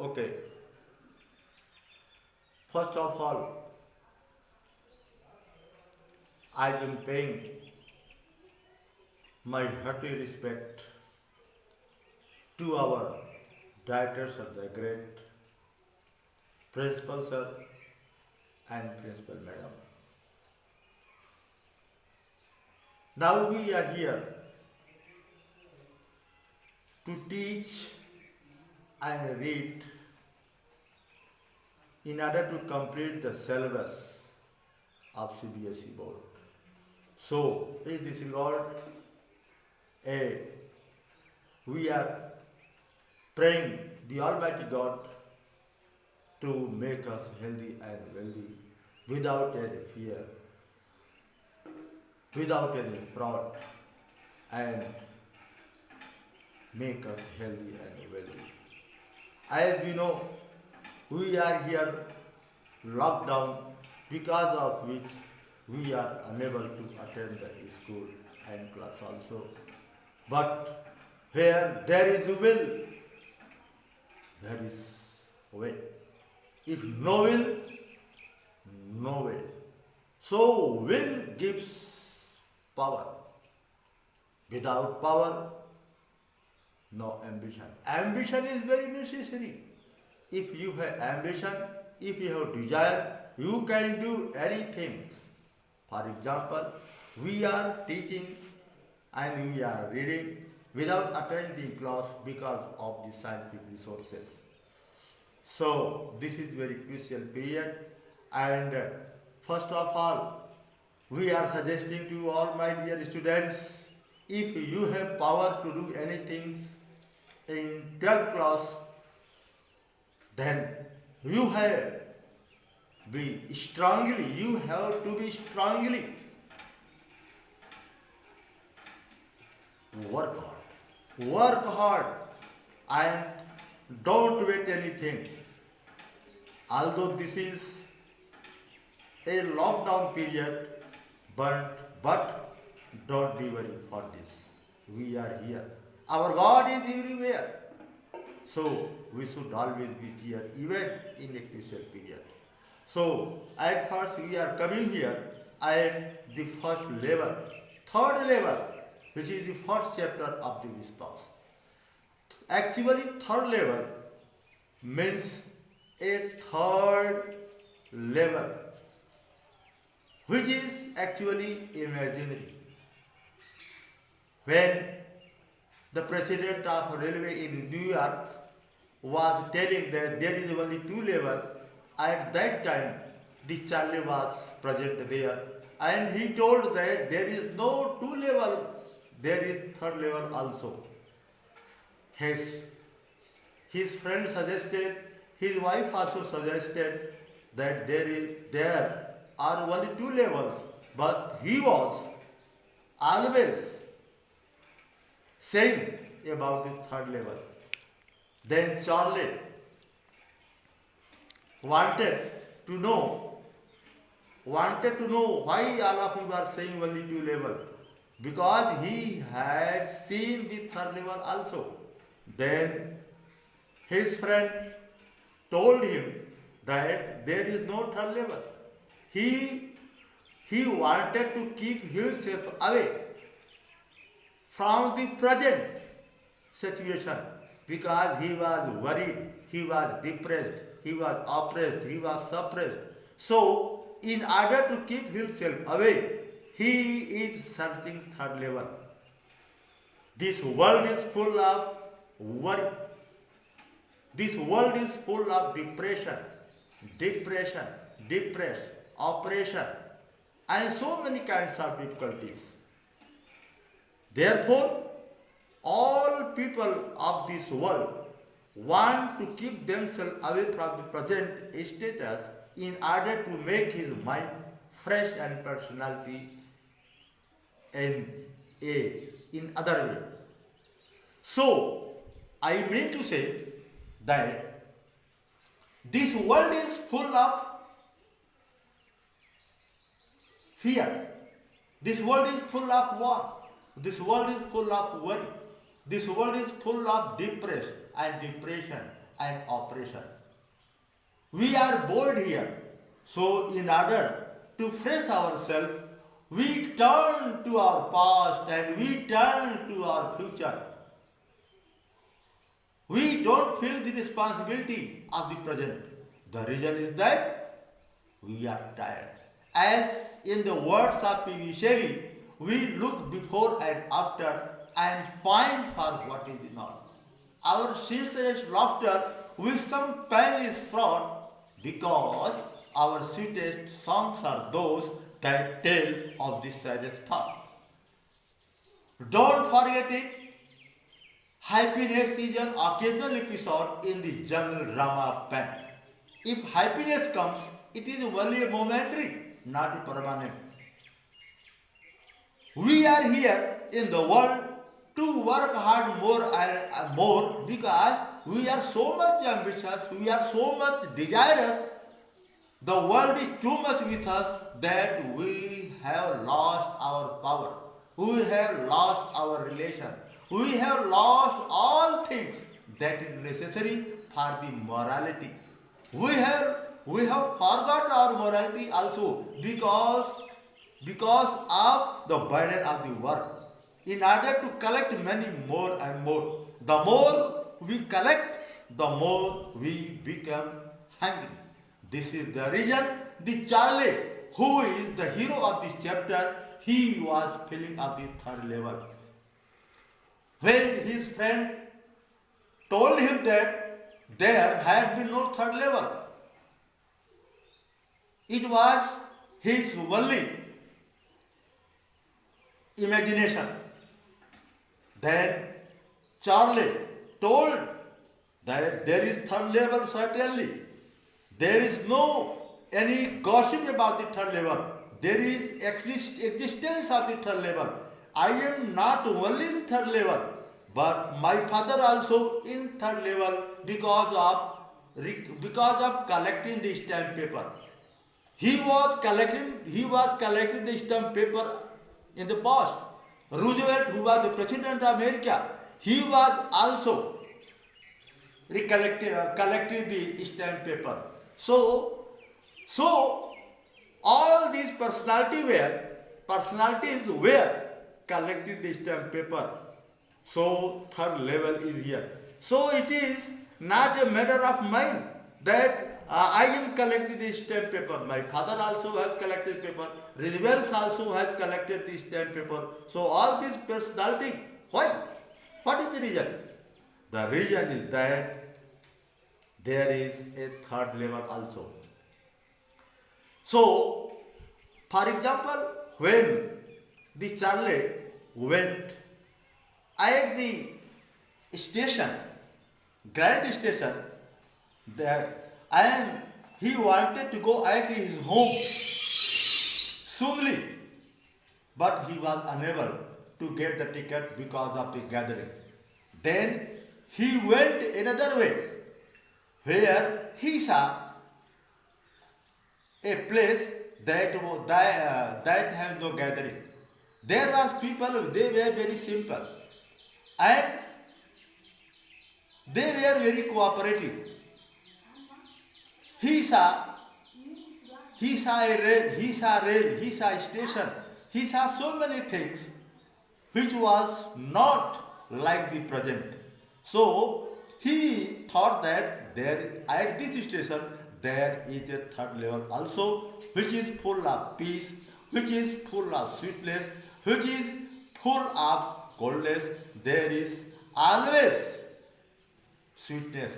Okay, first of all, I am paying my hearty respect to our directors of the great principal sir and principal madam. Now we are here to teach and read in order to complete the syllabus of CBSE board. So, in this regard, eh, we are praying the Almighty God to make us healthy and wealthy without any fear, without any fraud, and make us healthy and wealthy. As we know, we are here locked down because of which we are unable to attend the school and class also. But where there is a will, there is a way. If no will, no way. So will gives power. Without power, no ambition. Ambition is very necessary. If you have ambition, if you have desire, you can do anything. For example, we are teaching and we are reading without attending class because of the scientific resources. So this is very crucial period, and first of all, we are suggesting to all my dear students, if you have power to do anything in 12th class, then you have you have to be strongly work hard. Work hard and don't wait anything. Although this is a lockdown period, but don't be worried for this. We are here. Our God is everywhere. So we should always be here, even in a crucial period. So at first we are coming here at the first level, third level, which is the first chapter of the Vispas. Actually, third level means a third level, which is actually imaginary. When the president of railway in New York was telling that there is only two levels, at that time the Charlie was present there, and he told that there is no two level, there is third level also. His, his friend suggested, his wife also suggested that there are only two levels, but he was always saying about the third level. Then Charlie wanted to know why all of you are saying only two level, because he had seen the third level also. Then his friend told him that there is no third level. He wanted to keep himself away from the present situation because he was worried, he was depressed, he was oppressed, he was suppressed. So, in order to keep himself away, he is searching third level. This world is full of worry. This world is full of depression, depressed, oppression, and so many kinds of difficulties. Therefore, all people of this world want to keep themselves away from the present status in order to make his mind fresh and personality in in other way. So, I mean to say that this world is full of fear. This world is full of war. This world is full of worry. This world is full of depression and depression and oppression. We are bored here. So, in order to fresh ourselves, we turn to our past and we turn to our future. We don't feel the responsibility of the present. The reason is that we are tired. As in the words of P.V. Shelley, we look before and after and find for what is not. Our sincerest laughter with some pain is fraught because our sweetest songs are those that tell of the saddest thought. Don't forget it. Happiness is an occasional episode in the jungle drama of pain. If happiness comes, it is only a momentary, not a permanent. We are here in the world to work hard more and more because we are so much ambitious, we are so much desirous. The world is too much with us that we have lost our power. We have lost our relation. We have lost all things that is necessary for the morality. We have forgot our morality also because of the burden of the work. In order to collect many more and more, the more we collect, the more we become hungry. This is the reason the Charlie, who is the hero of this chapter, he was feeling of the third level. When his friend told him that there had been no third level, it was his only imagination. Then Charlie told that there is third level certainly. There is no any gossip about the third level. There is existence of the third level. I am not only in third level, but my father also in third level because of collecting the stamp paper. He was collecting the stamp paper in the past. Roosevelt, who was the president of America, he was also collecting the stamp paper. So all these personalities were collecting the stamp paper. So third level is here. So it is not a matter of mind that I am collecting the stamp paper. My father also has collected paper. Roosevelt also has collected the stamp paper. So all these personalities, why? What is the reason? The reason is that there is a third level also. So, for example, when the Charlie went at the station, Grand Station, there, and he wanted to go at his home soonly, but he was unable to get the ticket because of the gathering. Then he went another way, where he saw a place that has no gathering. There was people, they were very simple and they were very cooperative. He saw a rail, he saw a station, he saw so many things which was not like the present. So he thought that there at this station there is a third level also, which is full of peace, which is full of sweetness, which is full of coldness. There is always sweetness.